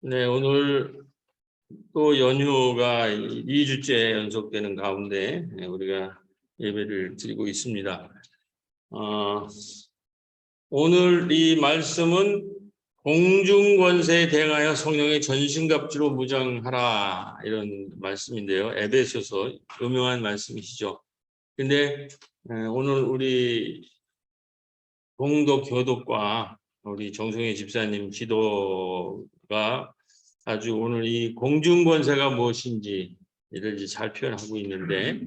네, 오늘 또 연휴가 2주째 연속되는 가운데 우리가 예배를 드리고 있습니다. 오늘 이 말씀은 공중권세에 대응하여 성령의 전신갑주로 무장하라, 이런 말씀인데요. 에베소서 유명한 말씀이시죠. 근데 오늘 우리 공도 교독과 우리 정성혜 집사님 기도가 아주 오늘 이 공중권세가 무엇인지 이를 이제 잘 표현하고 있는데,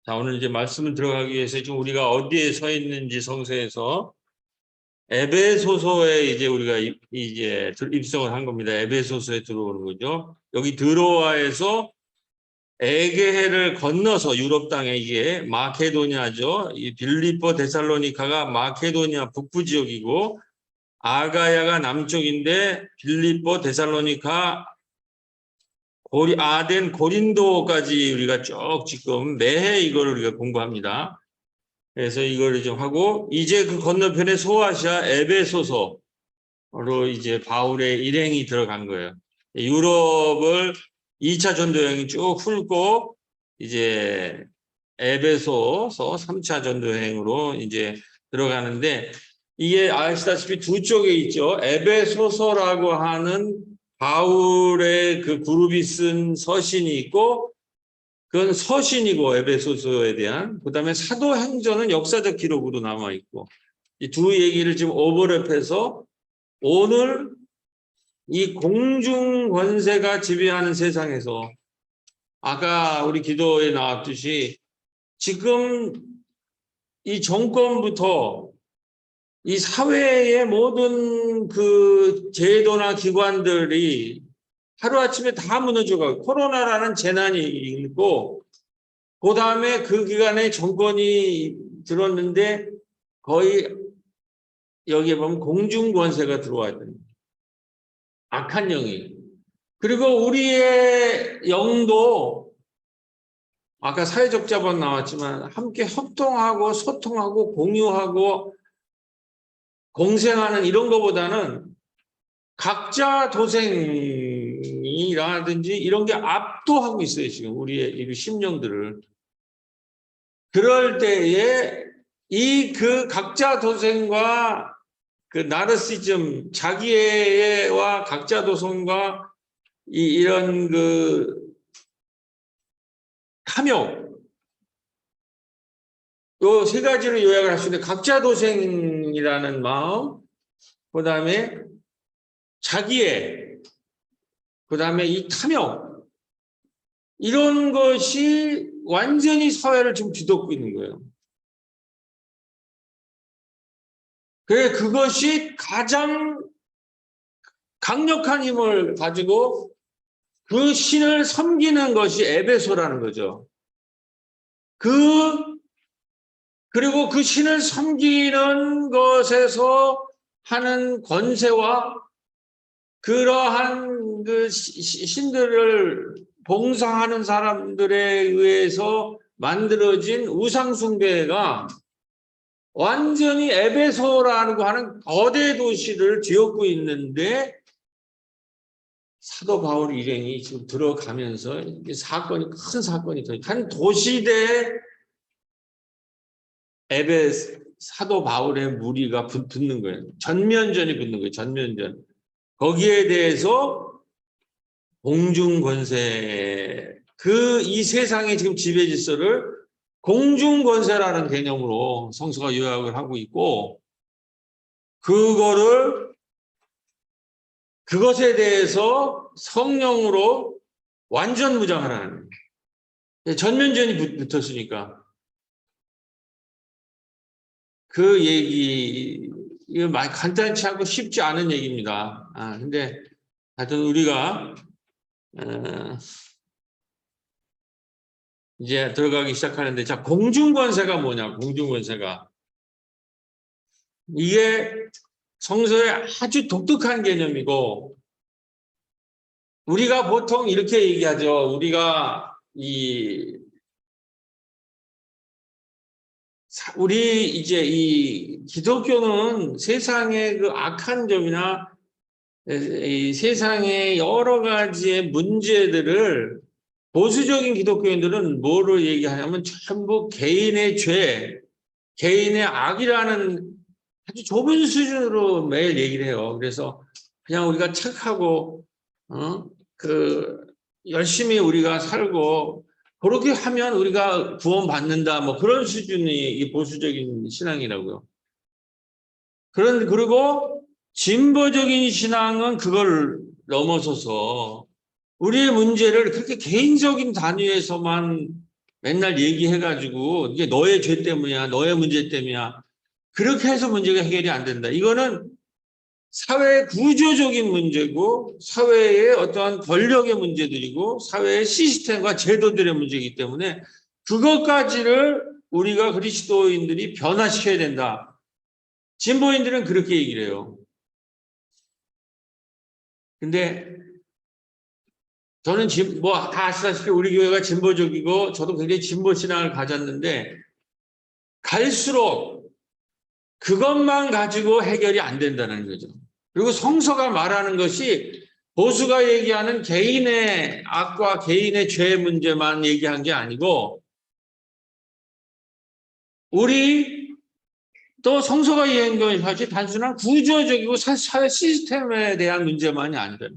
자, 오늘 이제 말씀을 들어가기 위해서 지금 우리가 어디에 서 있는지 성서에서 에베소서에 이제 우리가 이제 입성을 한 겁니다. 에베소서에 들어오는 거죠. 여기 드로아에서 에게해를 건너서 유럽 땅에, 이게 마케도니아죠. 이 빌립보 데살로니카가 마케도니아 북부 지역이고 아가야가 남쪽인데 빌립보 데살로니카 아덴 고린도까지 우리가 쭉 지금 매해 이거를 우리가 공부합니다. 그래서 이걸 좀 하고, 이제 그 건너편에 소아시아 에베소서로 이제 바울의 일행이 들어간 거예요. 유럽을 2차 전도 여행이 쭉 훑고 이제 에베소서 3차 전도 여행으로 이제 들어가는데, 이게 아시다시피 두 쪽에 있죠. 에베소서라고 하는 바울의 그 그룹이 쓴 서신이 있고, 그건 서신이고 에베소서에 대한, 그다음에 사도행전은 역사적 기록으로 남아 있고, 이 두 얘기를 지금 오버랩해서 오늘 이 공중 권세가 지배하는 세상에서 아까 우리 기도에 나왔듯이 지금 이 정권부터 이 사회의 모든 그 제도나 기관들이 하루아침에 다 무너져가고, 코로나라는 재난이 있고, 그 다음에 그 기간에 정권이 들었는데 거의 여기에 보면 공중권세가 들어와야 됩니다. 악한 영이. 그리고 우리의 영도 아까 사회적 자본 나왔지만 함께 협동하고 소통하고 공유하고 공생하는 이런 것보다는 각자 도생이라든지 이런 게 압도하고 있어요, 지금 우리의 이 심령들을. 그럴 때에 이 그 각자 도생과 그 나르시즘, 자기애와 각자 도생과 이런 그 탐욕, 요 세 가지로 요약을 할 수 있는데, 각자 도생이라는 마음, 그 다음에 자기애, 그 다음에 이 탐욕, 이런 것이 완전히 사회를 지금 뒤덮고 있는 거예요. 그래, 그것이 가장 강력한 힘을 가지고 그 신을 섬기는 것이 에베소라는 거죠. 그리고 그 신을 섬기는 것에서 하는 권세와 그러한 그 신들을 봉사하는 사람들에 의해서 만들어진 우상숭배가 완전히 에베소라고 하는 거대 도시를 뒤엎고 있는데, 사도 바울 일행이 지금 들어가면서 사건이, 큰 사건이 한 도시대 사도 바울의 무리가 붙는 거예요. 전면전이 붙는 거예요. 전면전. 거기에 대해서 공중권세, 이 세상의 지금 지배 질서를 공중권세라는 개념으로 성서가 요약을 하고 있고, 그것에 대해서 성령으로 완전 무장하라는 거예요. 전면전이 붙었으니까. 그 얘기, 이거 간단치 않고 쉽지 않은 얘기입니다. 근데 하여튼 우리가 이제 들어가기 시작하는데, 자, 공중권세가 뭐냐, 공중권세가. 이게 성서의 아주 독특한 개념이고, 우리가 보통 이렇게 얘기하죠. 우리가 이 우리 이제 이 기독교는 세상의 그 악한 점이나 이 세상의 여러 가지의 문제들을 보수적인 기독교인들은 뭐로 얘기하냐면 전부 개인의 죄, 개인의 악이라는 아주 좁은 수준으로 매일 얘기를 해요. 그래서 그냥 우리가 착하고 열심히 우리가 살고 그렇게 하면 우리가 구원받는다 뭐 그런 수준이 이 보수적인 신앙이라고요. 그리고 진보적인 신앙은 그걸 넘어서서 우리의 문제를 그렇게 개인적인 단위에서만 맨날 얘기해가지고 이게 너의 죄 때문이야, 너의 문제 때문이야. 그렇게 해서 문제가 해결이 안 된다. 이거는 사회 구조적인 문제고 사회의 어떠한 권력의 문제들이고 사회의 시스템과 제도들의 문제이기 때문에 그것까지를 우리가 그리스도인들이 변화시켜야 된다. 진보인들은 그렇게 얘기를 해요. 근데 저는 뭐 다 아시다시피 우리 교회가 진보적이고 저도 굉장히 진보 신앙을 가졌는데 갈수록 그것만 가지고 해결이 안 된다는 거죠. 그리고 성서가 말하는 것이 보수가 얘기하는 개인의 악과 개인의 죄 문제만 얘기한 게 아니고 우리 또 성서가 얘기한 것이 단순한 구조적이고 사회 시스템에 대한 문제만이 아니다.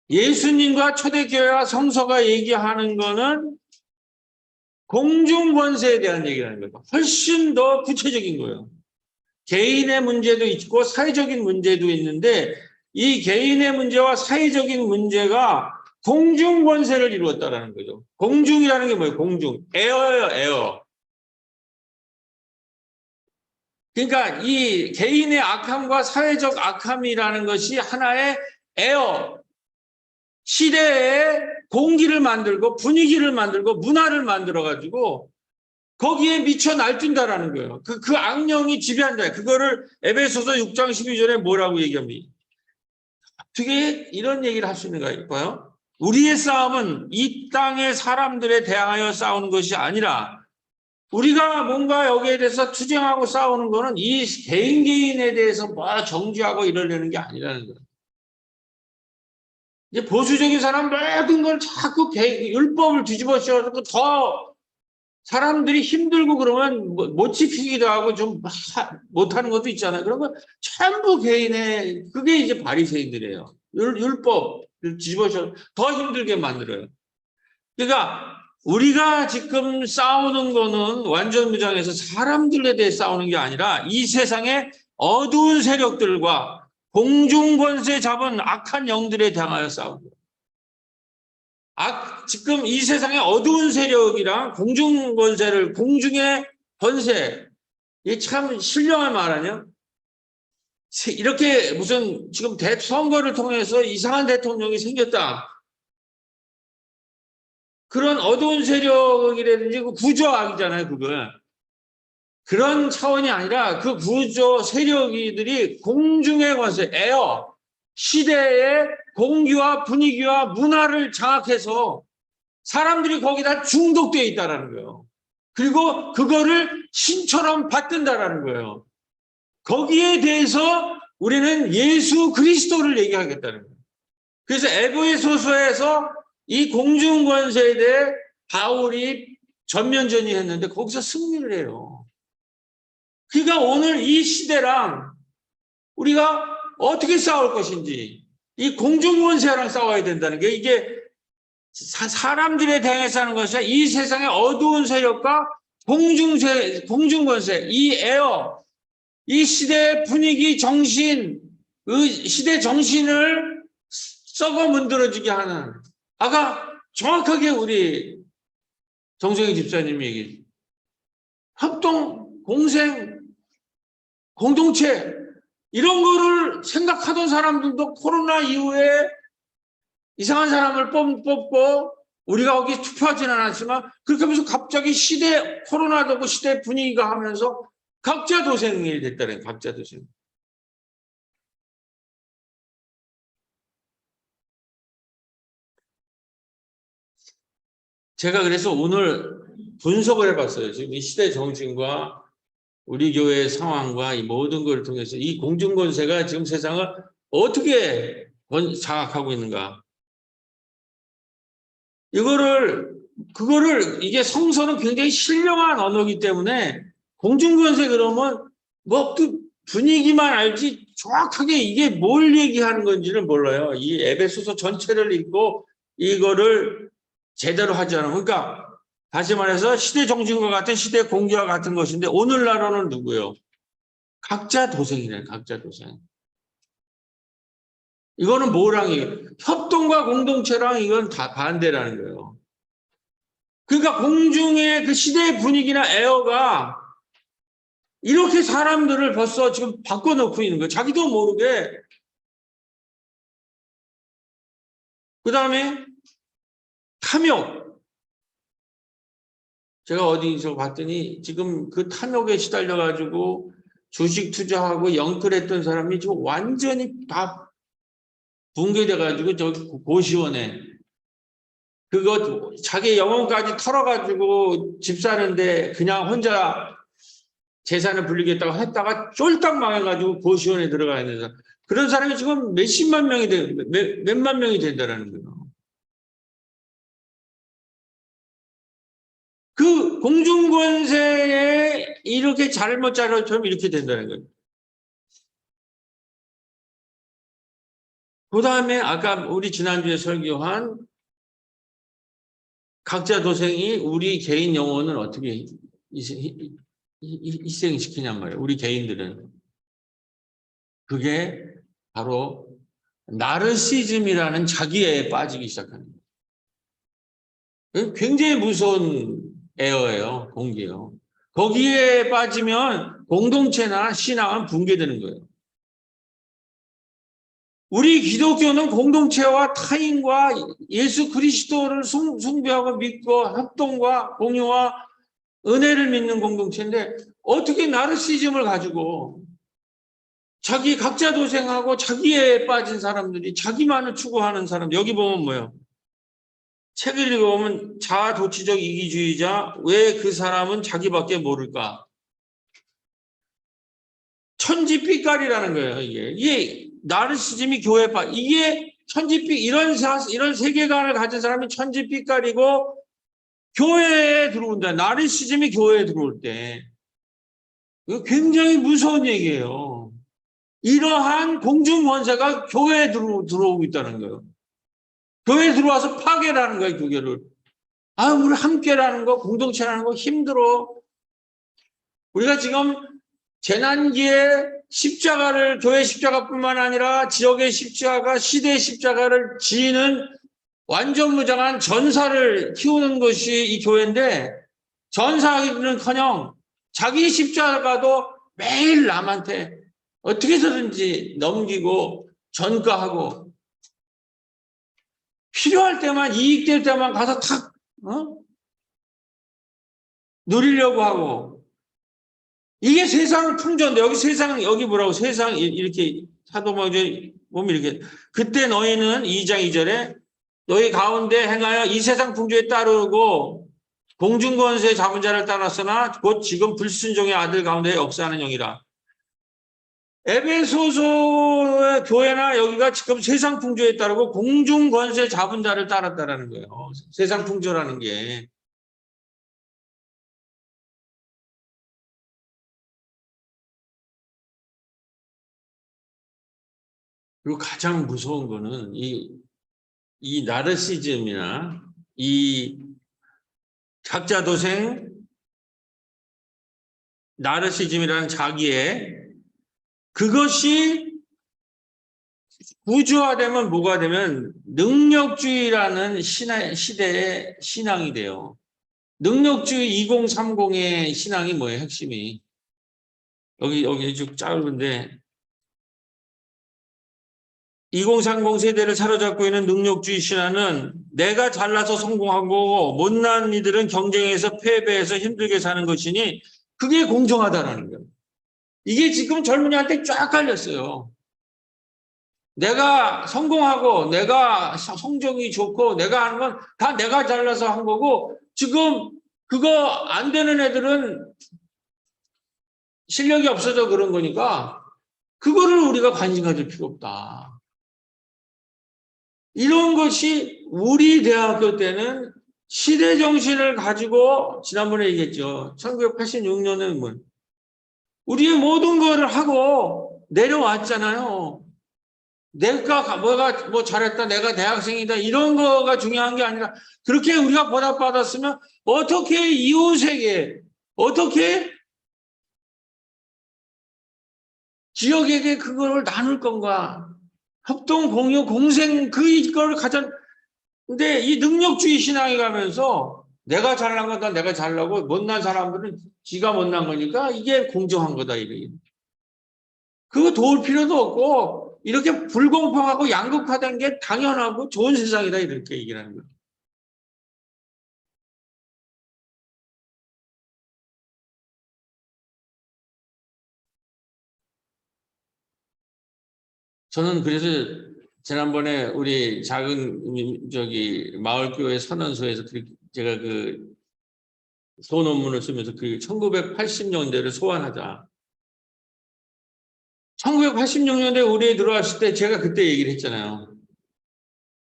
예수님과 초대교회와 성서가 얘기하는 거는 공중 권세에 대한 얘기라는 거예요. 훨씬 더 구체적인 거예요. 개인의 문제도 있고 사회적인 문제도 있는데 이 개인의 문제와 사회적인 문제가 공중 권세를 이루었다라는 거죠. 공중이라는 게 뭐예요? 공중. 에어예요, 에어. 그러니까 이 개인의 악함과 사회적 악함이라는 것이 하나의 에어, 시대의 공기를 만들고 분위기를 만들고 문화를 만들어가지고 거기에 미쳐 날뛴다라는 거예요. 그 악령이 지배한다. 그거를 에베소서 6장 12절에 뭐라고 얘기합니까? 어떻게 이런 얘기를 할 수 있는가요? 우리의 싸움은 이 땅의 사람들에 대하여 싸우는 것이 아니라 우리가 뭔가 여기에 대해서 투쟁하고 싸우는 거는 이 개인에 대해서 뭐 정지하고 이러려는 게 아니라는 거예요. 이제 보수적인 사람 모든 걸 자꾸 율법을 뒤집어 씌워서 더 사람들이 힘들고 그러면 못 지키기도 하고 좀 못하는 것도 있잖아요. 그런 거 전부 개인의 그게 이제 바리새인들이에요. 율법 뒤집어서 더 힘들게 만들어요. 그러니까 우리가 지금 싸우는 거는 완전 무장해서 사람들에 대해 싸우는 게 아니라 이 세상의 어두운 세력들과 공중 권세 잡은 악한 영들에 대하여 싸우는 거예요. 지금 이 세상의 어두운 세력이랑 공중 권세를, 공중의 권세, 이게 참 신령한 말 아니야? 이렇게 무슨 지금 선거를 통해서 이상한 대통령이 생겼다. 그런 어두운 세력이라든지 그 구조악이잖아요, 그거. 그런 차원이 아니라 그 구조 세력이들이 공중의 권세, 에어, 시대의 공기와 분위기와 문화를 장악해서 사람들이 거기다 중독되어 있다는 거예요. 그리고 그거를 신처럼 받든다라는 거예요. 거기에 대해서 우리는 예수 그리스도를 얘기하겠다는 거예요. 그래서 에베소서에서 이 공중권세에 대해 바울이 전면전이했는데 거기서 승리를 해요. 그러니까 오늘 이 시대랑 우리가 어떻게 싸울 것인지 이 공중권세랑 싸워야 된다는 게 이게 사람들에 대해서 하는 것이 이 세상의 어두운 세력과 공중권세, 이 에어, 이 시대의 분위기, 정신, 그 시대 정신을 썩어 문드러지게 하는 아까 정확하게 우리 정성희 집사님이 얘기해 협동, 공생, 공동체 이런 거를 생각하던 사람들도 코로나 이후에 이상한 사람을 뽑고 우리가 거기 투표하지는 않았지만 그렇게 하면서 갑자기 코로나 되고 시대 분위기가 하면서 각자 도생이 됐다는 각자 도생. 제가 그래서 오늘 분석을 해봤어요. 지금 이 시대 정신과 우리 교회의 상황과 이 모든 걸 통해서 이 공중권세가 지금 세상을 어떻게 장악하고 있는가. 그거를 이게 성서는 굉장히 신령한 언어이기 때문에 공중권세 그러면 뭐 그 분위기만 알지 정확하게 이게 뭘 얘기하는 건지를 몰라요. 이 에베소서 전체를 읽고 이거를 제대로 하지 않으면, 그러니까 다시 말해서 시대 정신과 같은 시대 공기와 같은 것인데 오늘날로는 누구요? 각자 도생이래. 각자 도생. 이거는 뭐랑 협동과 공동체랑 이건 다 반대라는 거예요. 그러니까 공중의 그 시대의 분위기나 에어가 이렇게 사람들을 벌써 지금 바꿔놓고 있는 거예요. 자기도 모르게. 그 다음에 탐욕. 제가 어디서 봤더니 지금 그 탐욕에 시달려가지고 주식 투자하고 영끌했던 사람이 지금 완전히 다 붕괴돼가지고 저기 고시원에 그거 자기 영혼까지 털어가지고 집 사는데 그냥 혼자 재산을 불리겠다고 했다가 쫄딱 망해가지고 고시원에 들어가야 되는 사람. 그런 사람이 지금 몇십만 명이 몇만 명이 된다는 거예요. 그 공중권세에 이렇게 잘못 자료처럼 이렇게 된다는 거예요. 그 다음에 아까 우리 지난주에 설교한 각자 도생이 우리 개인 영혼을 어떻게 희생시키냔 말이에요. 우리 개인들은. 그게 바로 나르시즘이라는 자기애에 빠지기 시작하는 거예요. 굉장히 무서운 에어예요. 공기예요. 거기에 빠지면 공동체나 신앙은 붕괴되는 거예요. 우리 기독교는 공동체와 타인과 예수 그리스도를 숭배하고 믿고 협동과 공유와 은혜를 믿는 공동체인데 어떻게 나르시즘을 가지고 자기 각자 도생하고 자기에 빠진 사람들이 자기만을 추구하는 사람. 여기 보면 뭐예요? 책을 읽어보면 자아도취적 이기주의자. 왜 그 사람은 자기밖에 모를까? 천지빛깔이라는 거예요. 이게 나르시즘이 교회에 빠. 이게 천지빛 이런 세계관을 가진 사람이 천지빛깔이고 교회에 들어온다. 나르시즘이 교회에 들어올 때. 이거 굉장히 무서운 얘기예요. 이러한 공중권세가 교회에 들어오고 있다는 거예요. 교회에 들어와서 파괴를 하는 거예요, 교회를. 우리 함께라는 거, 공동체라는 거 힘들어. 우리가 지금 재난기에 십자가를, 교회 십자가뿐만 아니라 지역의 십자가, 시대의 십자가를 지는 완전 무장한 전사를 키우는 것이 이 교회인데, 전사하기는커녕 자기 십자가도 매일 남한테 어떻게 해서든지 넘기고 전가하고 필요할 때만 이익될 때만 가서 탁 누리려고 하고 이게 세상 풍조인데 여기 뭐라고 세상 이렇게 사도행전 보면 이렇게 그때 너희는 2장 2절에 너희 가운데 행하여 이 세상 풍조에 따르고 공중권세 잡은 자를 따랐으나 곧 지금 불순종의 아들 가운데 역사하는 영이라. 에베소서의 교회나 여기가 지금 세상 풍조에 따르고 공중권세 잡은 자를 따랐다라는 거예요. 세상 풍조라는 게. 그리고 가장 무서운 거는 이 나르시즘이나 이 각자 도생, 나르시즘이라는 자기의 그것이 구조화되면 뭐가 되면 능력주의라는 시대의 신앙이 돼요. 능력주의 2030의 신앙이 뭐예요? 핵심이. 여기 쭉 짧은데 2030 세대를 사로잡고 있는 능력주의 신화는 내가 잘나서 성공하고 못난 이들은 경쟁에서 패배해서 힘들게 사는 것이니 그게 공정하다라는 거예요. 이게 지금 젊은이한테 쫙 깔렸어요. 내가 성공하고 내가 성적이 좋고 내가 하는 건 다 내가 잘나서 한 거고 지금 그거 안 되는 애들은 실력이 없어서 그런 거니까 그거를 우리가 관심 가질 필요 없다. 이런 것이 우리 대학교 때는 시대 정신을 가지고 지난번에 얘기했죠. 1986년에 뭐 우리의 모든 거를 하고 내려왔잖아요. 내가 뭐가 뭐 잘했다, 내가 대학생이다 이런 거가 중요한 게 아니라 그렇게 우리가 보답받았으면 어떻게 이웃에게 어떻게 지역에게 그걸 나눌 건가? 협동 공유 공생 그걸 가장 근데 이 능력주의 신앙이 가면서 내가 잘난 거다 내가 잘나고 못난 사람들은 지가 못난 거니까 이게 공정한 거다 이래. 그거 도울 필요도 없고 이렇게 불공평하고 양극화된 게 당연하고 좋은 세상이다 이렇게 얘기를 하는 거예요. 저는 그래서 지난번에 우리 작은 저기 마을교회 선언서에서 제가 그 소논문을 쓰면서 그 1980년대를 소환하자. 1986년대 우리에 들어왔을 때 제가 그때 얘기를 했잖아요.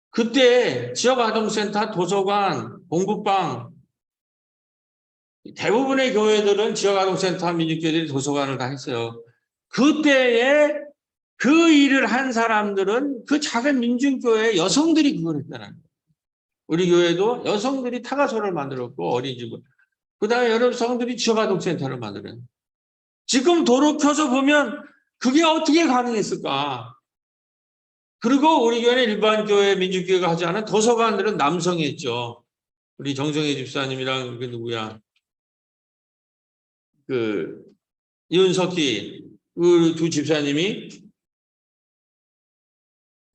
그때 지역아동센터, 도서관, 공부방 대부분의 교회들은 지역아동센터, 민중교회들이 도서관을 다 했어요. 그때에 그 일을 한 사람들은 그 작은 민중교회 여성들이 그걸 했잖아요. 우리 교회도 여성들이 타가소를 만들었고 어린이집을. 그 다음에 여성들이 지역아동센터를 만들어요. 지금 돌이켜서 보면 그게 어떻게 가능했을까? 그리고 우리 교회는 일반 교회, 민주교회가 하지 않은 도서관들은 남성이 했죠. 우리 정성혜 집사님이랑 그 누구야? 그 이은석기 그 두 집사님이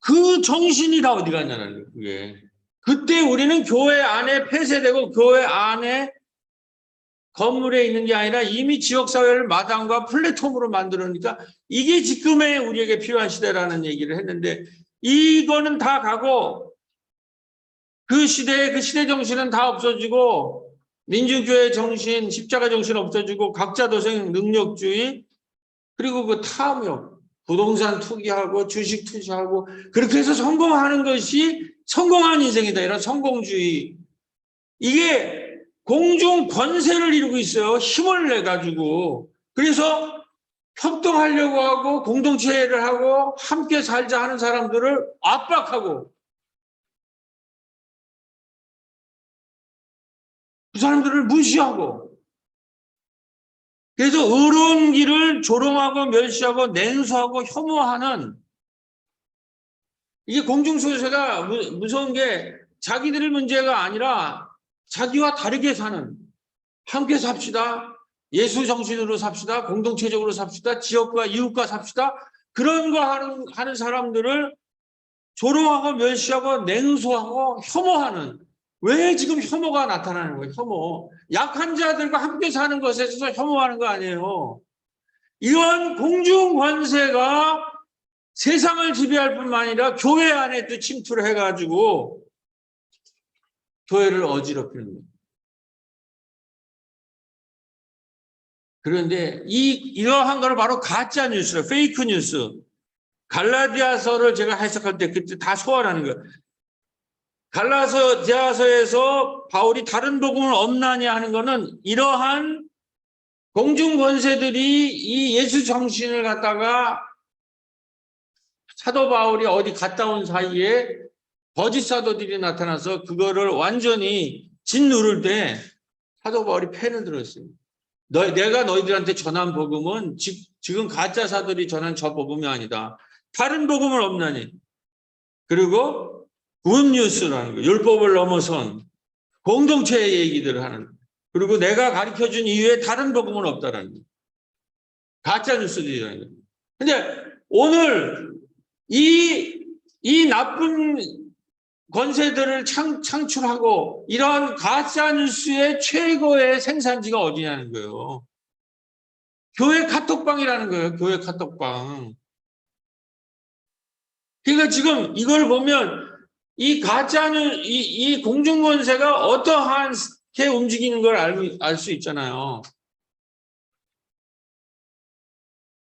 그 정신이 다 어디 갔냐는 거예요. 그게. 그때 우리는 교회 안에 폐쇄되고 교회 안에 건물에 있는 게 아니라 이미 지역사회를 마당과 플랫폼으로 만들으니까 이게 지금의 우리에게 필요한 시대라는 얘기를 했는데 이거는 다 가고 그 시대의 그 시대 정신은 다 없어지고 민주교회 정신, 십자가 정신 없어지고 각자 도생 능력주의 그리고 그 탐욕, 부동산 투기하고 주식 투자하고 그렇게 해서 성공하는 것이 성공한 인생이다. 이런 성공주의. 이게 공중 권세를 이루고 있어요. 힘을 내가지고. 그래서 협동하려고 하고 공동체를 하고 함께 살자 하는 사람들을 압박하고 그 사람들을 무시하고 그래서 의로운 길을 조롱하고 멸시하고 냉소하고 혐오하는 이게 공중소유세가 무서운 게 자기들의 문제가 아니라 자기와 다르게 사는 함께 삽시다. 예수 정신으로 삽시다. 공동체적으로 삽시다. 지역과 이웃과 삽시다. 그런 거 하는 사람들을 조롱하고 멸시하고 냉소하고 혐오하는 왜 지금 혐오가 나타나는 거예요? 혐오. 약한 자들과 함께 사는 것에 있어서 혐오하는 거 아니에요. 이런 공중 관세가 세상을 지배할 뿐만 아니라 교회 안에도 침투를 해가지고 교회를 어지럽히는 거예요. 그런데 이러한 거를 바로 가짜 뉴스로 페이크 뉴스. 갈라디아서를 제가 해석할 때 그때 다 소환하는 거예요. 갈라디아서에서 바울이 다른 복음을 없나냐 하는 거는 이러한 공중 권세들이 이 예수 정신을 갖다가 사도 바울이 어디 갔다 온 사이에 거짓 사도들이 나타나서 그거를 완전히 짓누를 때 사도 바울이 펜을 들었어요. 내가 너희들한테 전한 복음은 지금 가짜 사들이 전한 저 복음이 아니다. 다른 복음을 없나니. 그리고 굿뉴스라는 거, 율법을 넘어선 공동체의 얘기들을 하는. 그리고 내가 가르쳐준 이후에 다른 복음은 없다라는 거. 가짜 뉴스들이라는 거. 근데 오늘 이 나쁜 권세들을 창출하고 이런 가짜 뉴스의 최고의 생산지가 어디냐는 거예요. 교회 카톡방이라는 거예요. 교회 카톡방. 그러니까 지금 이걸 보면 이 가짜는 이 공중권세가 어떠하게 움직이는 걸 알 수 있잖아요.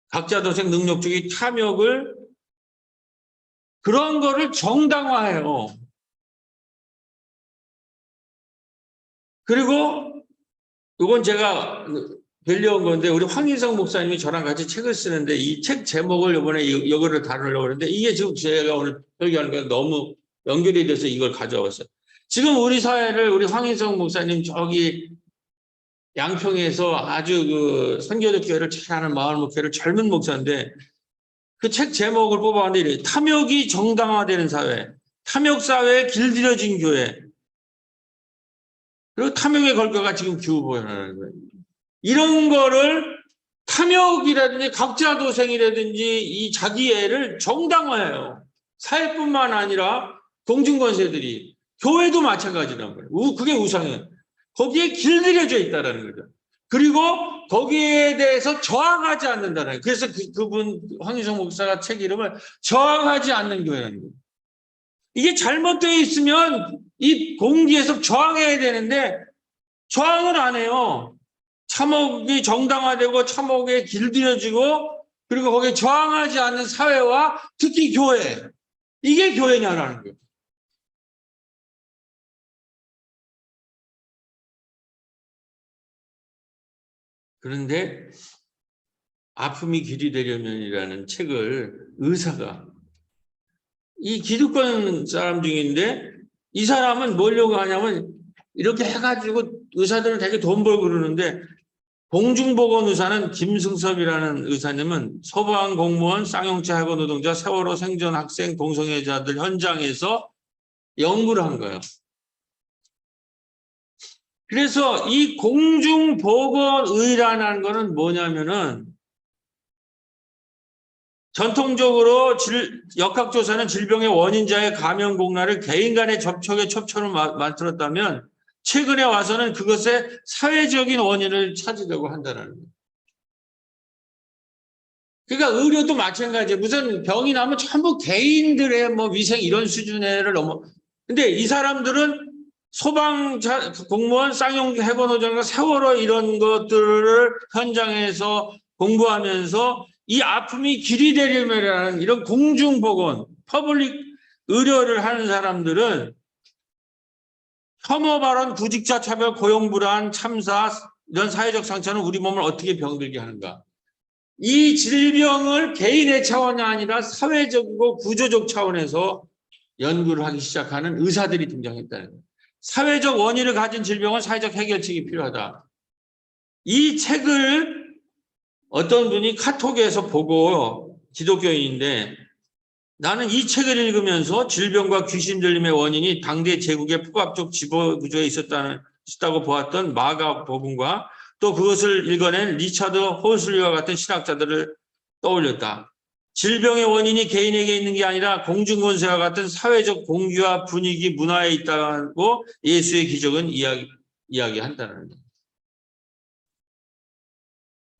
각자도생 능력주의 탐욕을 그런 거를 정당화해요. 그리고 이건 제가 빌려온 건데 우리 황인성 목사님이 저랑 같이 책을 쓰는데 이 책 제목을 이번에 이거를 다루려고 그러는데 이게 지금 제가 오늘 설교하는 게 너무 연결이 돼서 이걸 가져왔어요. 지금 우리 사회를 우리 황인성 목사님 저기 양평에서 아주 그 선교적 교회를 잘하는 마을 목회를 젊은 목사인데 그 책 제목을 뽑아왔는데 이래. 탐욕이 정당화되는 사회, 탐욕 사회에 길들여진 교회, 그리고 탐욕의 걸과가 지금 기후보연하는 거예요. 이런 거를 탐욕이라든지 각자도생이라든지 이 자기애를 정당화해요. 사회뿐만 아니라 공중권세들이 교회도 마찬가지란 거예요. 그게 우상이에요. 거기에 길들여져 있다는 거죠. 그리고 거기에 대해서 저항하지 않는다는 거예요. 그래서 그분 황희성 목사가 책 이름을 저항하지 않는 교회라는 거예요. 이게 잘못되어 있으면 이 공기에서 저항해야 되는데 저항을 안 해요. 참혹이 정당화되고 참혹에 길들여지고 그리고 거기에 저항하지 않는 사회와 특히 교회. 이게 교회냐라는 거예요. 그런데 아픔이 길이 되려면이라는 책을 의사가 이 기득권 사람 중인데 이 사람은 뭐려고 하냐면 이렇게 해가지고 의사들은 되게 돈 벌고 그러는데 공중보건 의사는 김승섭이라는 의사님은 소방공무원, 쌍용차 해고 노동자, 세월호 생존 학생, 동성애자들 현장에서 연구를 한 거예요. 그래서 이 공중보건의라는 거는 뭐냐면은 전통적으로 역학조사는 질병의 원인자의 감염공란을 개인 간의 접촉의 첩초로 만들었다면 최근에 와서는 그것의 사회적인 원인을 찾으려고 한다는 거예요. 그러니까 의료도 마찬가지예요. 무슨 병이 나면 전부 개인들의 뭐 위생 이런 수준을 넘어. 근데 이 사람들은 소방차 공무원, 쌍용 해고노동자, 세월호 이런 것들을 현장에서 공부하면서 이 아픔이 길이 되려면 이런 공중보건, 퍼블릭 의료를 하는 사람들은 혐오 발언, 구직자 차별, 고용 불안, 참사 이런 사회적 상처는 우리 몸을 어떻게 병들게 하는가? 이 질병을 개인의 차원이 아니라 사회적이고 구조적 차원에서 연구를 하기 시작하는 의사들이 등장했다는 거예요. 사회적 원인을 가진 질병은 사회적 해결책이 필요하다. 이 책을 어떤 분이 카톡에서 보고 기독교인인데 나는 이 책을 읽으면서 질병과 귀신 들림의 원인이 당대 제국의 포괄적 지배 구조에 있었다고 보았던 마가복음과 또 그것을 읽어낸 리차드 홀슬리와 같은 신학자들을 떠올렸다. 질병의 원인이 개인에게 있는 게 아니라 공중권세와 같은 사회적 공기와 분위기, 문화에 있다고 예수의 기적은 이야기한다는 거예요.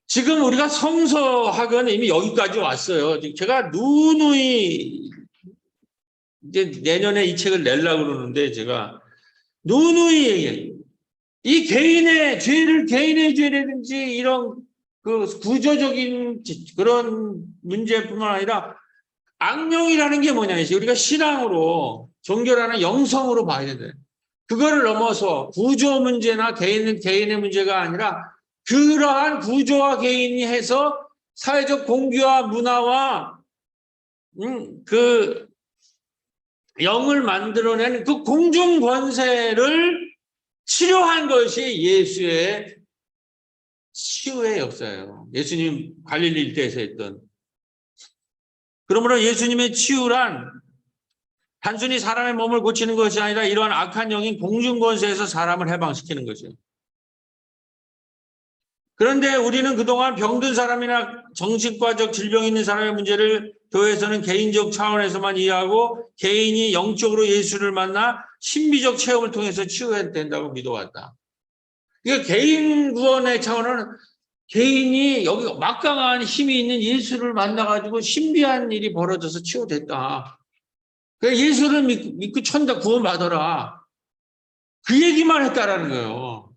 지금 우리가 성서학은 이미 여기까지 왔어요. 제가 누누이 이제 내년에 이 책을 내려고 그러는데 제가 누누이 얘기해요. 이 개인의 죄라든지 이런 그 구조적인 그런 문제뿐만 아니라 악령이라는 게 뭐냐. 우리가 신앙으로 종교라는 영성으로 봐야 돼. 그거를 넘어서 구조 문제나 개인의 문제가 아니라 그러한 구조와 개인이 해서 사회적 공기와 문화와 그 영을 만들어낸 그 공중 권세를 치료한 것이 예수의 치유의 역사예요. 예수님 갈릴리 일대에서 했던. 그러므로 예수님의 치유란 단순히 사람의 몸을 고치는 것이 아니라 이러한 악한 영인 공중 권세에서 사람을 해방시키는 것이에요. 그런데 우리는 그동안 병든 사람이나 정신과적 질병이 있는 사람의 문제를 교회에서는 개인적 차원에서만 이해하고 개인이 영적으로 예수를 만나 신비적 체험을 통해서 치유해야 된다고 믿어왔다. 그러니까 개인 구원의 차원은 개인이 여기 막강한 힘이 있는 예수를 만나가지고 신비한 일이 벌어져서 치유됐다. 그래 예수를 믿고 천다 구원받아라. 그 얘기만 했다라는 거예요.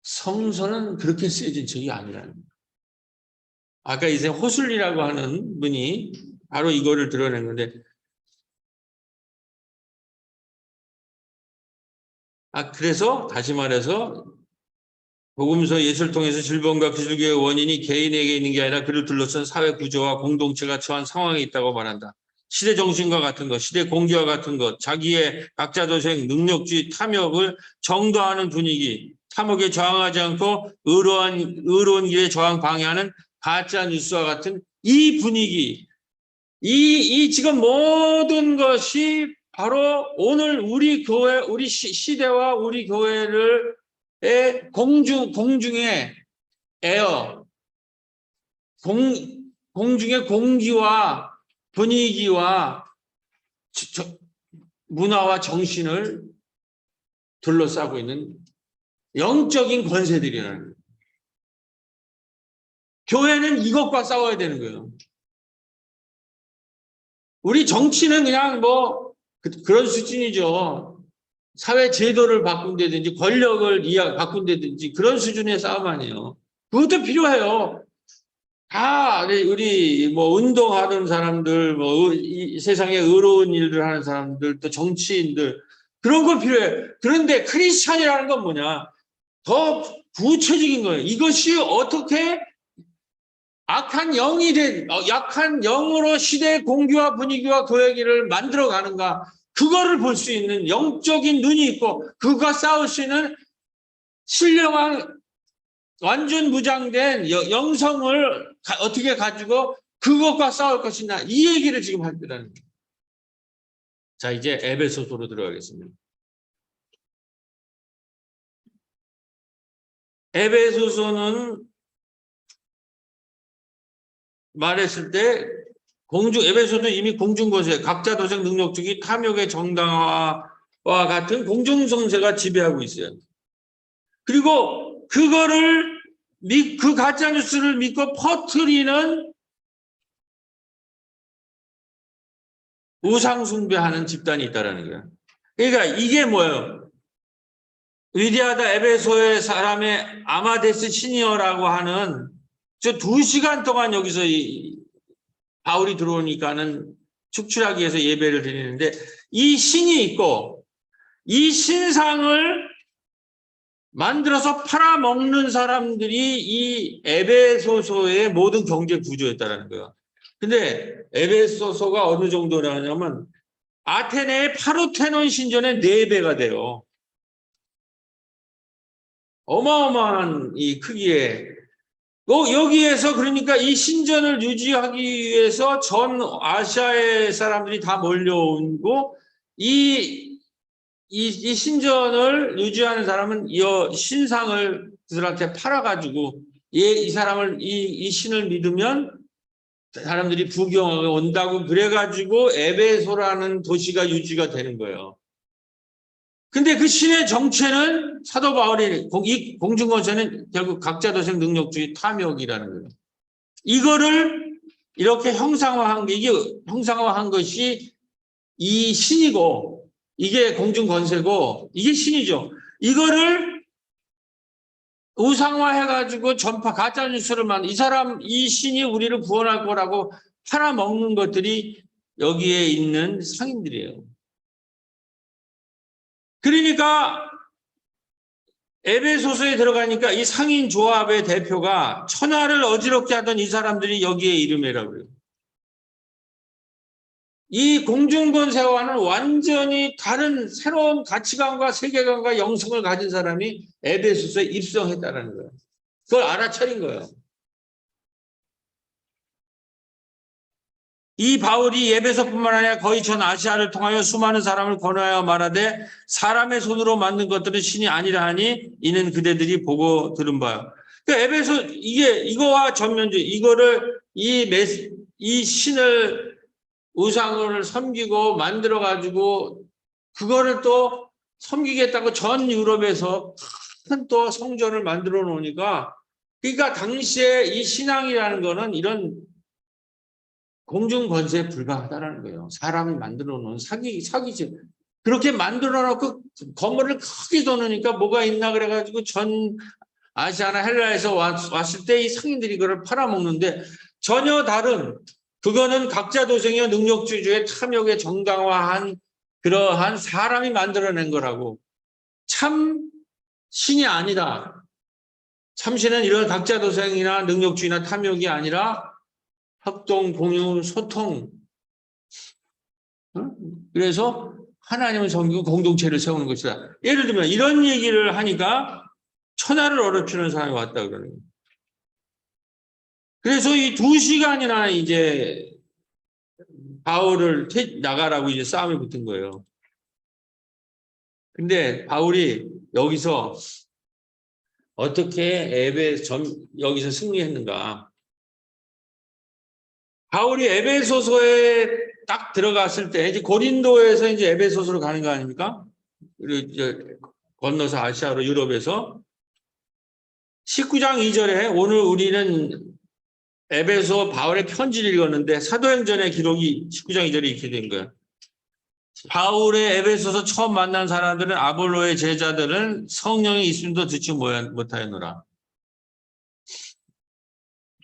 성서는 그렇게 쓰여진 적이 아니라는 거예요. 아까 이제 호술리라고 하는 분이 바로 이거를 드러낸 건데, 그래서 다시 말해서 복음서 예수를 통해서 질병과 기술교의 원인이 개인에게 있는 게 아니라 그를 둘러싼 사회 구조와 공동체가 처한 상황에 있다고 말한다. 시대 정신과 같은 것, 시대 공기와 같은 것, 자기의 각자도생, 능력주의, 탐욕을 정도하는 분위기, 탐욕에 저항하지 않고 의로운 길에 저항 방해하는 가짜 뉴스와 같은 이 분위기, 이 지금 모든 것이 바로 오늘 우리 교회, 우리 시대와 우리 교회를 공중의 에어, 공중의 공기와 분위기와 문화와 정신을 둘러싸고 있는 영적인 권세들이라는 거예요. 교회는 이것과 싸워야 되는 거예요. 우리 정치는 그냥 뭐 그런 수준이죠. 사회 제도를 바꾼다든지 권력을 바꾼다든지 그런 수준의 싸움 아니에요. 그것도 필요해요. 다 우리 뭐 운동하는 사람들, 뭐 이 세상에 의로운 일들 하는 사람들, 또 정치인들 그런 거 필요해. 그런데 크리스찬이라는 건 뭐냐? 더 구체적인 거예요. 이것이 어떻게 악한 영으로 시대의 공기와 분위기와 교회기를 만들어가는가? 그거를 볼 수 있는 영적인 눈이 있고 그것과 싸울 수 있는 신령한 완전 무장된 영성을 어떻게 가지고 그것과 싸울 것이냐 이 얘기를 지금 할 때라는 거예요. 자 이제 에베소서로 들어가겠습니다. 에베소서는 말했을 때 에베소도 이미 공중권세, 각자 도생 능력주의, 탐욕의 정당화와 같은 공중성세가 지배하고 있어요. 그리고 그거를 그 가짜뉴스를 믿고 퍼뜨리는 우상숭배하는 집단이 있다는 거예요. 그러니까 이게 뭐예요? 위대하다 에베소의 사람의 아마데스 시니어라고 하는 저 2시간 동안 여기서 바울이 들어오니까는 축출하기 위해서 예배를 드리는데 이 신이 있고 이 신상을 만들어서 팔아먹는 사람들이 이 에베소서의 모든 경제 구조였다는 거예요. 근데 에베소서가 어느 정도냐면 아테네의 파르테논 신전의 4배가 돼요. 어마어마한 이 크기에 여기에서 그러니까 이 신전을 유지하기 위해서 전 아시아의 사람들이 다 몰려오고 이 신전을 유지하는 사람은 이 신상을 그들한테 팔아가지고 이 사람을 이 신을 믿으면 사람들이 부경하게 온다고 그래가지고 에베소라는 도시가 유지가 되는 거예요. 근데 그 신의 정체는 사도 바울이 이 공중권세는 결국 각자 도생 능력주의 탐욕이라는 거예요. 이거를 이렇게 형상화한 것이 이 신이고 이게 공중권세고 이게 신이죠. 이거를 우상화해가지고 가짜뉴스를 이 신이 우리를 구원할 거라고 팔아먹는 것들이 여기에 있는 상인들이에요. 그러니까 에베소서에 들어가니까 이 상인 조합의 대표가 천하를 어지럽게 하던 이 사람들이 여기에 이름이라고 그래요. 이 공중권세와는 완전히 다른 새로운 가치관과 세계관과 영성을 가진 사람이 에베소서에 입성했다는 거예요. 그걸 알아차린 거예요. 이 바울이 에베소뿐만 아니라 거의 전 아시아를 통하여 수많은 사람을 권하여 말하되 사람의 손으로 만든 것들은 신이 아니라 하니 이는 그대들이 보고 들은 바요. 그러니까 에베소 이거와 전면적 이거를 이 신을 우상을 섬기고 만들어 가지고 그거를 또 섬기겠다고 전 유럽에서 큰 또 성전을 만들어 놓으니까 그러니까 당시에 이 신앙이라는 거는 이런 공중 권세에 불과하다라는 거예요. 사람이 만들어 놓은 사기지. 그렇게 만들어 놓고 건물을 크게 도놓으니까 뭐가 있나 그래가지고 전 아시아나 헬라에서 왔을 때 이 상인들이 그걸 팔아먹는데 전혀 다른, 그거는 각자 도생의 능력주의의 탐욕에 정당화한 그러한 사람이 만들어낸 거라고. 참 신이 아니다. 참신은 이런 각자 도생이나 능력주의나 탐욕이 아니라 협동, 공유, 소통. 그래서 하나님을 섬기고 공동체를 세우는 것이다. 예를 들면 이런 얘기를 하니까 천하를 어렵히는 사람이 왔다 그러는 거예요. 그래서 이 2시간이나 이제 바울을 나가라고 이제 싸움이 붙은 거예요. 근데 바울이 여기서 어떻게 여기서 승리했는가? 바울이 에베소서에 딱 들어갔을 때 이제 고린도에서 이제 에베소서로 가는 거 아닙니까? 그리고 이제 건너서 아시아로 유럽에서 19장 2절에 오늘 우리는 에베소 바울의 편지를 읽었는데 사도행전의 기록이 19장 2절에 이렇게 된 거예요. 바울의 에베소서 처음 만난 사람들은 아볼로의 제자들은 성령이 있음도 듣지 못하였노라.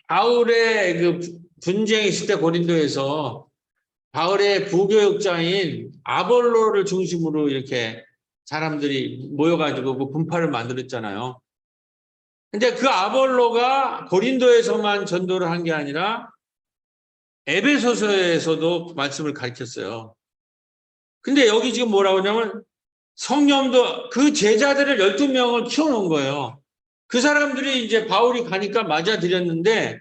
바울의 그 분쟁이 있을 때 고린도에서 바울의 부교육자인 아볼로를 중심으로 이렇게 사람들이 모여가지고 그 분파를 만들었잖아요. 근데 그 아볼로가 고린도에서만 전도를 한 게 아니라 에베소서에서도 말씀을 가르쳤어요. 근데 여기 지금 뭐라고 하냐면 성령도 그 제자들을 12명을 키워놓은 거예요. 그 사람들이 이제 바울이 가니까 맞아들였는데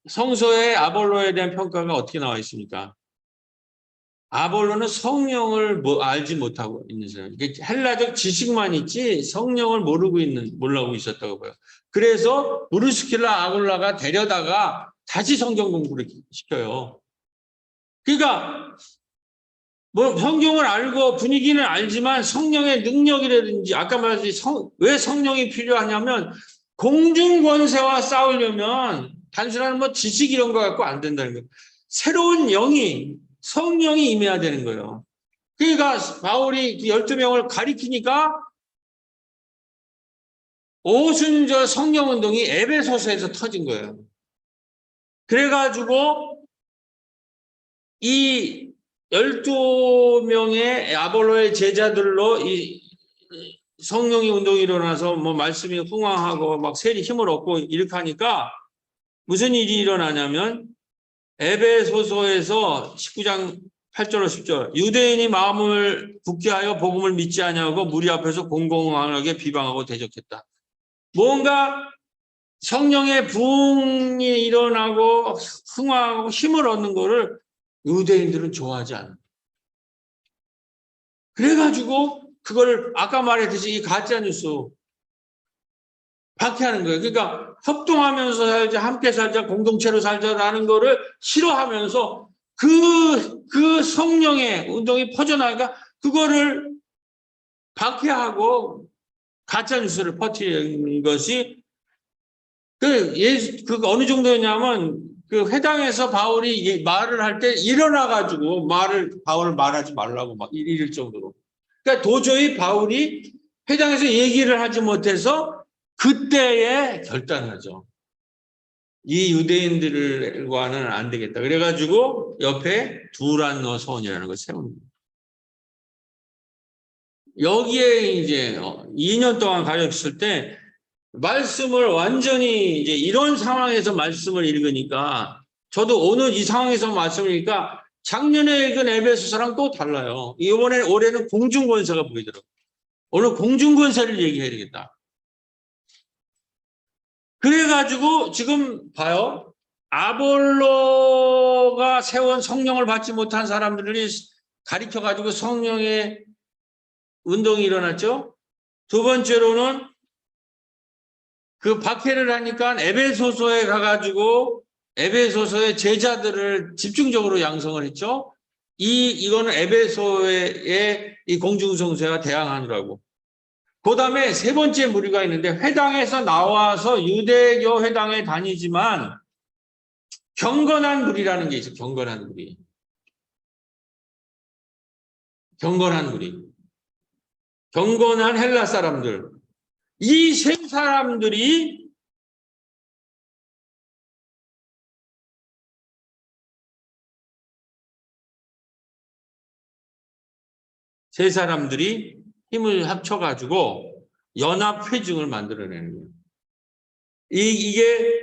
성서에 아볼로에 대한 평가가 어떻게 나와 있습니까? 아볼로는 성령을 알지 못하고 있는 사람. 헬라적 지식만 있지 성령을 모르고 있었다고 봐요. 그래서 브루스킬라 아굴라가 데려다가 다시 성경 공부를 시켜요. 그러니까 뭐 성경을 알고 분위기는 알지만 성령의 능력이라든지 아까 말했듯이 왜 성령이 필요하냐면 공중 권세와 싸우려면 단순한 뭐 지식 이런 거 갖고 안 된다는 거예요. 새로운 성령이 임해야 되는 거예요. 그러니까 바울이 12명을 가리키니까 오순절 성령운동이 에베소서에서 터진 거예요. 그래가지고 이 12명의 아볼로의 제자들로 이 성령의 운동이 일어나서 뭐 말씀이 흥황하고 막 세리 힘을 얻고 이렇게 하니까 무슨 일이 일어나냐면 에베소서에서 19장 8절로 10절 유대인이 마음을 굳게 하여 복음을 믿지 아니하고 무리 앞에서 공공하게 비방하고 대적했다. 뭔가 성령의 부흥이 일어나고 흥황하고 힘을 얻는 거를 유대인들은 좋아하지 않아. 그래가지고 그거를 아까 말했듯이 이 가짜뉴스 박해하는 거예요. 그러니까 협동하면서 살자, 함께 살자, 공동체로 살자라는 거를 싫어하면서 그 성령의 운동이 퍼져나가니까 그거를 박해하고 가짜뉴스를 퍼뜨리는 것이 그 어느 정도였냐면 그 회당에서 바울이 말을 할 때 일어나가지고 바울을 말하지 말라고 막 이럴 정도로. 그러니까 도저히 바울이 회당에서 얘기를 하지 못해서 그때에 결단하죠. 이 유대인들과는 안 되겠다. 그래가지고 옆에 두란노 서원이라는 걸 세웁니다. 여기에 이제 2년 동안 가르쳤을 때 말씀을 완전히 이제 이런 상황에서 말씀을 읽으니까 저도 오늘 이 상황에서 말씀을 읽으니까 작년에 읽은 에베소서랑 또 달라요. 올해는 공중권세가 보이더라고요. 오늘 공중권세를 얘기해야 되겠다. 그래가지고 지금 봐요. 아볼로가 세운 성령을 받지 못한 사람들이 가리켜가지고 성령의 운동이 일어났죠. 두 번째로는 그 박해를 하니까 에베소서에 가가지고 에베소서의 제자들을 집중적으로 양성을 했죠. 이거는 에베소의 이 공중성세와 대항하느라고. 그 다음에 세 번째 무리가 있는데 회당에서 나와서 유대교 회당에 다니지만 경건한 무리라는 게 있어요. 경건한 무리. 경건한 무리. 경건한 헬라 사람들. 이 세 사람들이 힘을 합쳐가지고 연합회중을 만들어내는 거예요. 이게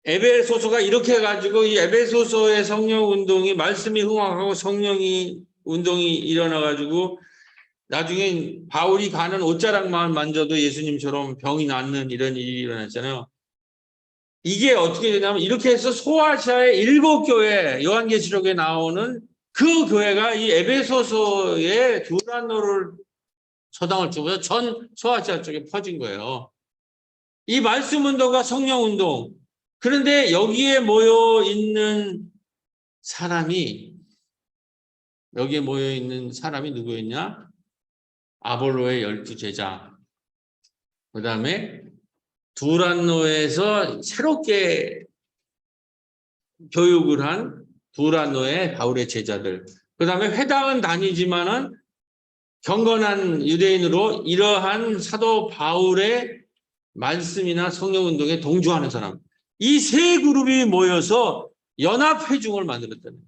에베소서가 이렇게 해가지고 이 에베소서의 성령 운동이 말씀이 흥황하고 성령이 운동이 일어나가지고 나중에 바울이 가는 옷자락만 만져도 예수님처럼 병이 낫는 이런 일이 일어났잖아요. 이게 어떻게 되냐면 이렇게 해서 소아시아의 7교회 요한계시록에 나오는 그 교회가 이 에베소서의 두란노를 서당을 주고서 전 소아시아 쪽에 퍼진 거예요. 이 말씀 운동과 성령 운동. 그런데 여기에 모여 있는 사람이 누구였냐? 아볼로의 12제자. 그 다음에 두란노에서 새롭게 교육을 한 두란노의 바울의 제자들. 그 다음에 회당은 다니지만은 경건한 유대인으로 이러한 사도 바울의 말씀이나 성령운동에 동조하는 사람. 이 세 그룹이 모여서 연합회중을 만들었다는 거예요.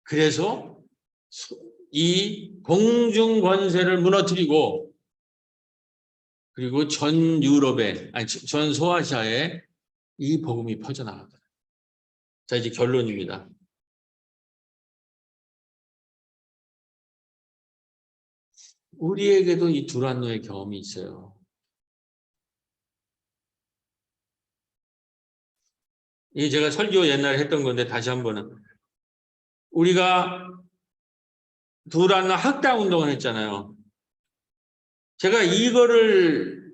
그래서 이 공중 권세를 무너뜨리고 그리고 전 유럽에, 전 소아시아에 이 복음이 퍼져나갔다. 자, 이제 결론입니다. 우리에게도 이 두란노의 경험이 있어요. 이게 제가 설교 옛날에 했던 건데 다시 한번은 우리가 두란노 학당 운동을 했잖아요. 제가 이거를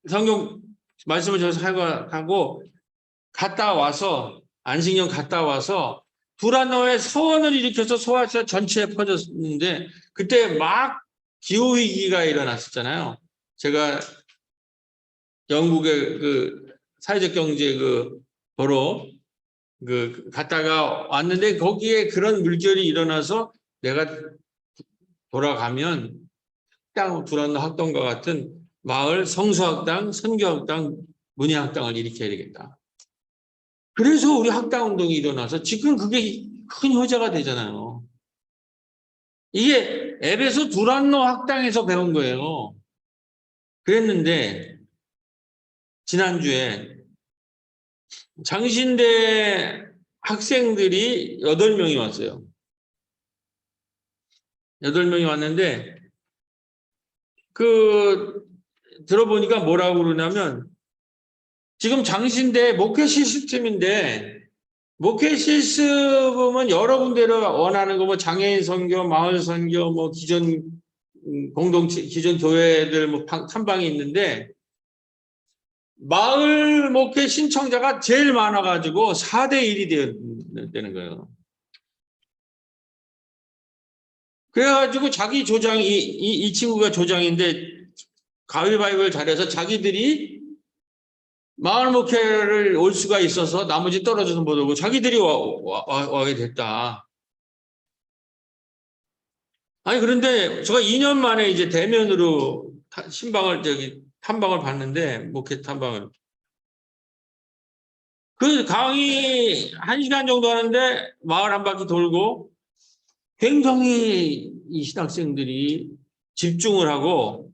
성경 말씀을 저서 하고 갔다 와서 안식년 갔다 와서 두란노의 서원을 일으켜서 소아시아 전체에 퍼졌는데 그때 막 기후위기가 일어났었잖아요. 제가 영국의 그 사회적 경제 보러 갔다가 왔는데 거기에 그런 물결이 일어나서 내가 돌아가면 두란노 학당과 같은 마을 성수학당, 선교학당, 문예학당을 일으켜야 되겠다. 그래서 우리 학당 운동이 일어나서 지금 그게 큰 효자가 되잖아요. 이게 에베소 두란노 학당에서 배운 거예요. 그랬는데 지난주에 장신대 학생들이 8명이 왔어요. 8명이 왔는데 들어보니까 뭐라고 그러냐면 지금 장신대 목회 시스템인데 목회 시스템은 여러 군데를 원하는 거 뭐 장애인 선교, 마을 선교, 뭐 기존 공동체, 기존 교회들 뭐 탐방이 있는데 마을 목회 신청자가 제일 많아가지고 4대 1이 되는 거예요. 그래가지고 자기 조장이 이 친구가 조장인데 가위바위보를 잘해서 자기들이 마을 목회를 올 수가 있어서 나머지 떨어져서 못 오고 자기들이 와게 됐다. 아니 그런데 제가 2년 만에 이제 대면으로 탐방을 봤는데 목회 탐방을 그 강의 1시간 정도 하는데 마을 한 바퀴 돌고 굉장히 이 신학생들이 집중을 하고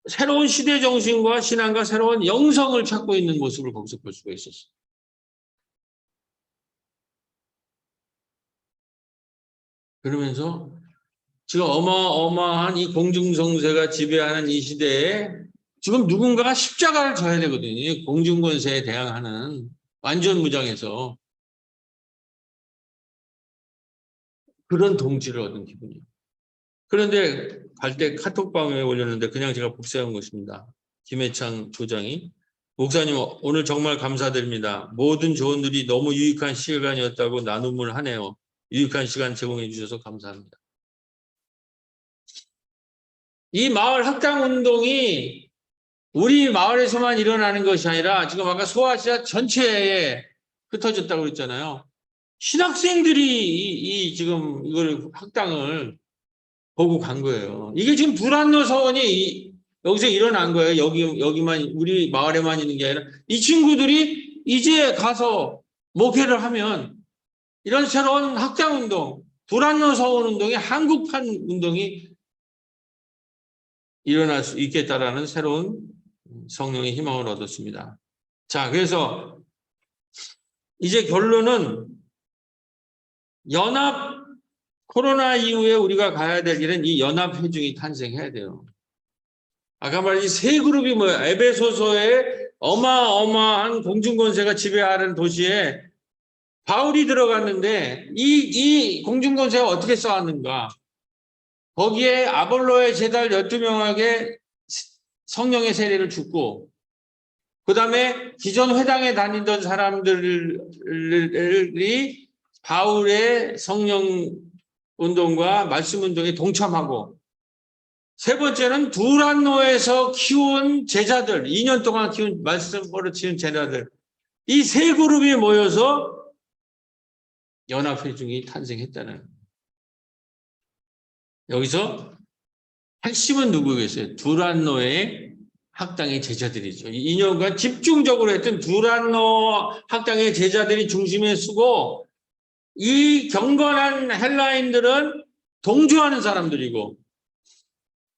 새로운 시대 정신과 신앙과 새로운 영성을 찾고 있는 모습을 거기서 볼 수가 있었어요. 그러면서 지금 어마어마한 이 공중성세가 지배하는 이 시대에 지금 누군가가 십자가를 져야 되거든요. 공중권세에 대항하는 완전 무장해서 그런 동지를 얻은 기분이에요. 그런데 갈 때 카톡방에 올렸는데 그냥 제가 복사한 것입니다. 김해창 조장이 목사님 오늘 정말 감사드립니다. 모든 조언들이 너무 유익한 시간이었다고 나눔을 하네요. 유익한 시간 제공해 주셔서 감사합니다. 이 마을 학당 운동이 우리 마을에서만 일어나는 것이 아니라 지금 아까 소아시아 전체에 흩어졌다고 그랬잖아요. 신학생들이 지금 이걸 학당을 보고 간 거예요. 이게 지금 불안노 서원이 여기서 일어난 거예요. 여기만 우리 마을에만 있는 게 아니라 이 친구들이 이제 가서 목회를 하면 이런 새로운 학당 운동, 불안노 서원 운동이 한국판 운동이 일어날 수 있겠다라는 새로운 성령의 희망을 얻었습니다. 자, 그래서 이제 결론은 연합 코로나 이후에 우리가 가야 될 길은 이 연합 회중이 탄생해야 돼요. 아까 말한 이 세 그룹이 뭐예요? 에베소서에 어마어마한 공중권세가 지배하는 도시에 바울이 들어갔는데 이 공중권세가 어떻게 쌓았는가? 거기에 아볼로의 제달 12명에게 성령의 세례를 줬고 그 다음에 기존 회당에 다니던 사람들이 바울의 성령 운동과 말씀 운동에 동참하고 세 번째는 두란노에서 키운 제자들, 2년 동안 키운 말씀 버릇치는 제자들 이 세 그룹이 모여서 연합회중이 탄생했다는 여기서 핵심은 누구겠어요? 두란노의 학당의 제자들이죠. 2년간 집중적으로 했던 두란노 학당의 제자들이 중심에 서고 이 경건한 헬라인들은 동조하는 사람들이고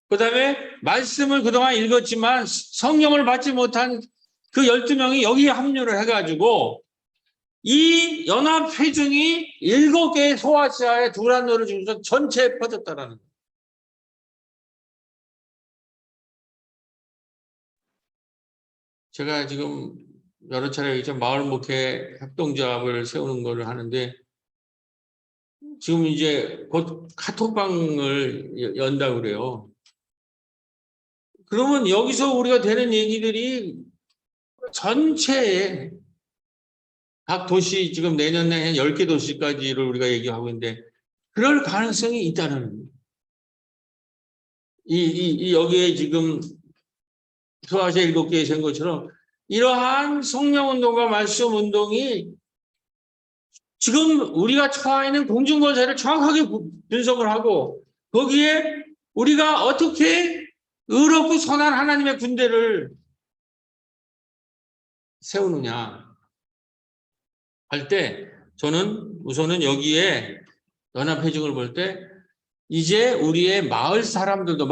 그 다음에 말씀을 그동안 읽었지만 성령을 받지 못한 그 12명이 여기에 합류를 해가지고 이 연합회중이 7개의 소아시아의 두란노를 중심으로 전체에 퍼졌다라는 거예요. 제가 지금 여러 차례 이제 마을 목회 협동조합을 세우는 거를 하는데 지금 이제 곧 카톡방을 연다고 그래요. 그러면 여기서 우리가 되는 얘기들이 전체에 각 도시 지금 내년에 한 10개 도시까지를 우리가 얘기하고 있는데 그럴 가능성이 있다는 여기에 지금 소아시아 7개의 생 것처럼 이러한 성령운동과 말씀운동이 지금 우리가 처해 있는 공중권세를 정확하게 분석을 하고 거기에 우리가 어떻게 의롭고 선한 하나님의 군대를 세우느냐 할 때 저는 우선은 여기에 연합회중을 볼 때 이제 우리의 마을 사람들도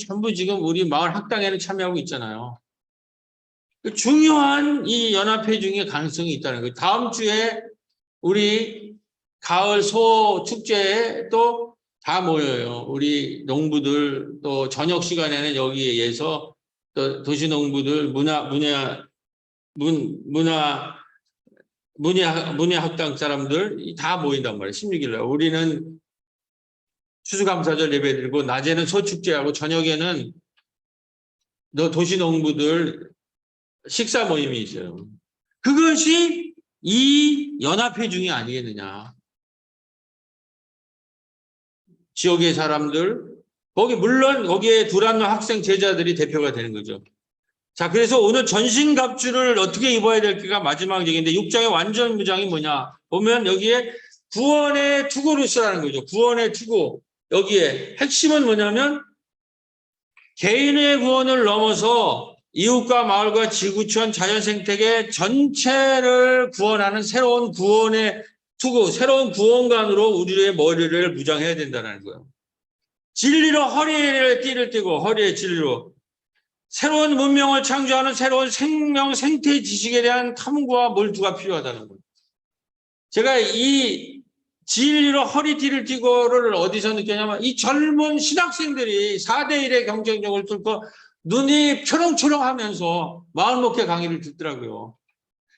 전부 지금 우리 마을 학당에는 참여하고 있잖아요. 중요한 이 연합회중의 가능성이 있다는 거예요. 다음 주에 우리 가을 소 축제에 또 다 모여요. 우리 농부들 또 저녁 시간에는 여기에서 또 도시 농부들 문예 학당 사람들 다 모인단 말이에요. 16일 날. 우리는 추수감사절 예배 드리고 낮에는 소축제하고 저녁에는 도시 농부들 식사 모임이 있어요. 그것이 이 연합회중이 아니겠느냐. 지역의 사람들, 물론 거기에 두란노 학생 제자들이 대표가 되는 거죠. 자, 그래서 오늘 전신갑주를 어떻게 입어야 될지가 마지막 얘기인데 6장의 완전 무장이 뭐냐. 보면 여기에 구원의 투구를 쓰라는 거죠. 구원의 투구. 여기에 핵심은 뭐냐면 개인의 구원을 넘어서 이웃과 마을과 지구촌 자연생태계 전체를 구원하는 새로운 구원의 투구, 새로운 구원관으로 우리의 머리를 무장해야 된다는 거예요. 진리로 허리에 띠를 띠고 허리에 진리로 새로운 문명을 창조하는 새로운 생명, 생태 지식에 대한 탐구와 몰두가 필요하다는 거예요. 제가 이 진리로 허리띠를 띠고를 어디서 느꼈냐면 이 젊은 신학생들이 4대1의 경쟁력을 뚫고 눈이 초롱초롱하면서 마을목회 강의를 듣더라고요.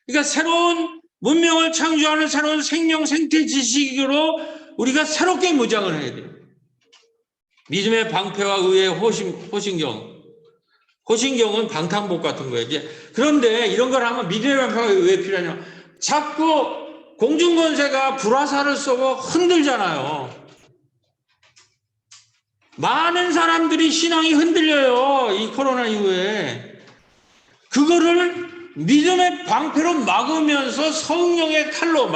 그러니까 새로운 문명을 창조하는 새로운 생명, 생태 지식으로 우리가 새롭게 무장을 해야 돼요. 믿음의 방패와 의의 호신경. 호신경은 방탄복 같은 거예요. 그런데 이런 걸 하면 믿음의 방패가 왜 필요하냐? 자꾸 공중권세가 불화살을 쏘고 흔들잖아요. 많은 사람들이 신앙이 흔들려요. 이 코로나 이후에. 그거를 믿음의 방패로 막으면서 성령의 칼로,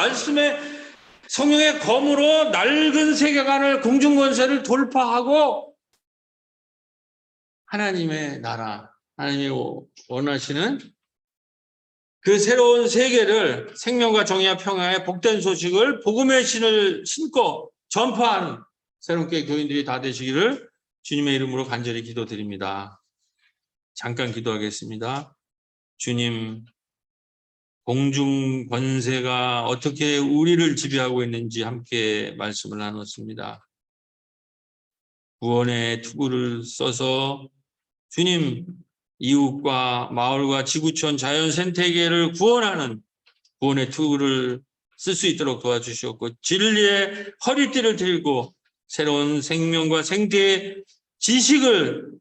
성령의 검으로 낡은 세계관을, 공중권세를 돌파하고 하나님의 나라, 하나님이 원하시는 그 새로운 세계를, 생명과 정의와 평화의 복된 소식을, 복음의 신을 신고 전파하는 새롭게 교인들이 다 되시기를 주님의 이름으로 간절히 기도드립니다. 잠깐 기도하겠습니다. 주님, 공중 권세가 어떻게 우리를 지배하고 있는지 함께 말씀을 나눴습니다. 구원의 투구를 써서 주님, 이웃과 마을과 지구촌 자연 생태계를 구원하는 구원의 투구를 쓸 수 있도록 도와주시옵고, 진리의 허리띠를 들고 새로운 생명과 생태의 지식을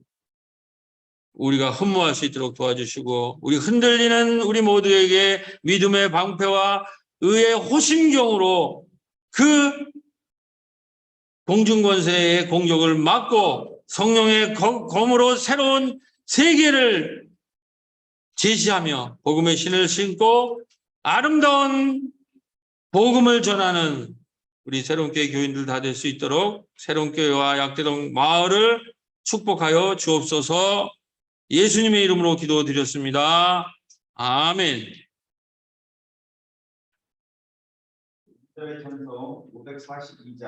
우리가 흠모할 수 있도록 도와주시고, 우리 흔들리는 우리 모두에게 믿음의 방패와 의의 호심경으로 그 공중권세의 공격을 막고 성령의 검으로 새로운 세계를 제시하며 복음의 신을 신고 아름다운 복음을 전하는 우리 새로운 교회 교인들 다 될 수 있도록 새로운 교회와 약대동 마을을 축복하여 주옵소서. 예수님의 이름으로 기도드렸습니다. 아멘. 천성 542장